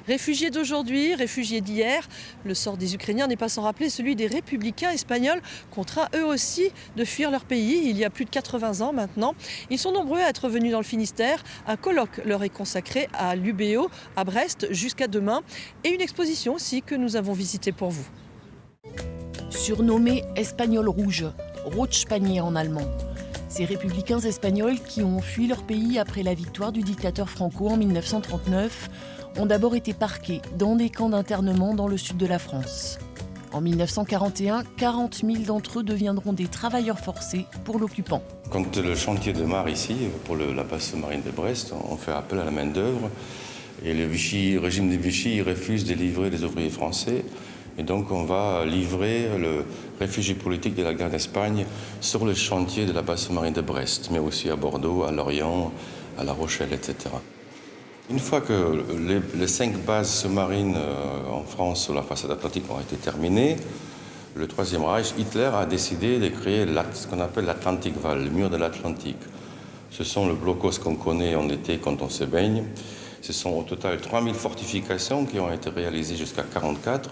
Réfugiés d'aujourd'hui, réfugiés d'hier, le sort des Ukrainiens n'est pas sans rappeler celui des républicains espagnols, contraints eux aussi de fuir leur pays il y a plus de 80 ans maintenant. Ils sont nombreux à être venus dans le Finistère. Un colloque leur est consacré à l'UBO, à Brest, jusqu'à demain. Et une exposition aussi que nous avons visitée pour vous. Surnommé Espagnol rouge, Rotspanier en allemand. Ces républicains espagnols qui ont fui leur pays après la victoire du dictateur Franco en 1939 ont d'abord été parqués dans des camps d'internement dans le sud de la France. En 1941, 40 000 d'entre eux deviendront des travailleurs forcés pour l'occupant. Quand le chantier démarre ici, pour la base sous-marine de Brest, on fait appel à la main-d'œuvre et le régime de Vichy refuse de livrer les ouvriers français. Et donc on va livrer le réfugié politique de la guerre d'Espagne sur le chantier de la base sous-marine de Brest, mais aussi à Bordeaux, à Lorient, à La Rochelle, etc. Une fois que les 5 bases sous-marines en France sur la façade atlantique ont été terminées, le Troisième Reich, Hitler a décidé de créer ce qu'on appelle l'Atlantic Wall, le mur de l'Atlantique. Ce sont le blocos qu'on connaît en été quand on se baigne. Ce sont au total 3000 fortifications qui ont été réalisées jusqu'à 1944.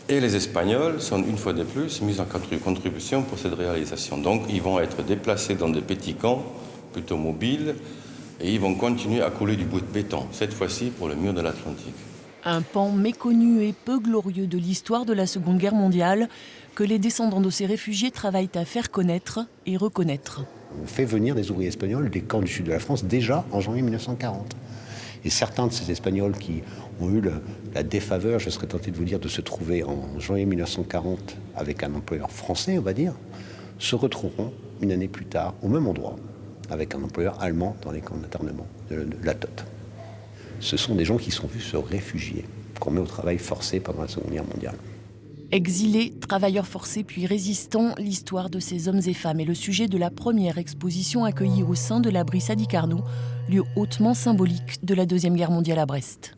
Et les Espagnols sont une fois de plus mis en contribution pour cette réalisation. Donc ils vont être déplacés dans des petits camps, plutôt mobiles, et ils vont continuer à couler du bout de béton, cette fois-ci pour le mur de l'Atlantique. Un pan méconnu et peu glorieux de l'histoire de la Seconde Guerre mondiale que les descendants de ces réfugiés travaillent à faire connaître et reconnaître. On fait venir des ouvriers espagnols des camps du sud de la France déjà en janvier 1940. Et certains de ces Espagnols qui ont eu la défaveur, je serais tenté de vous dire, de se trouver en janvier 1940 avec un employeur français, on va dire, se retrouveront une année plus tard au même endroit avec un employeur allemand dans les camps d'internement de la TOT. Ce sont des gens qui sont vus se réfugier, qu'on met au travail forcé pendant la Seconde Guerre mondiale. Exilés, travailleurs forcés puis résistants, l'histoire de ces hommes et femmes est le sujet de la première exposition accueillie au sein de l'abri Sadi Carnot, lieu hautement symbolique de la Deuxième Guerre mondiale à Brest.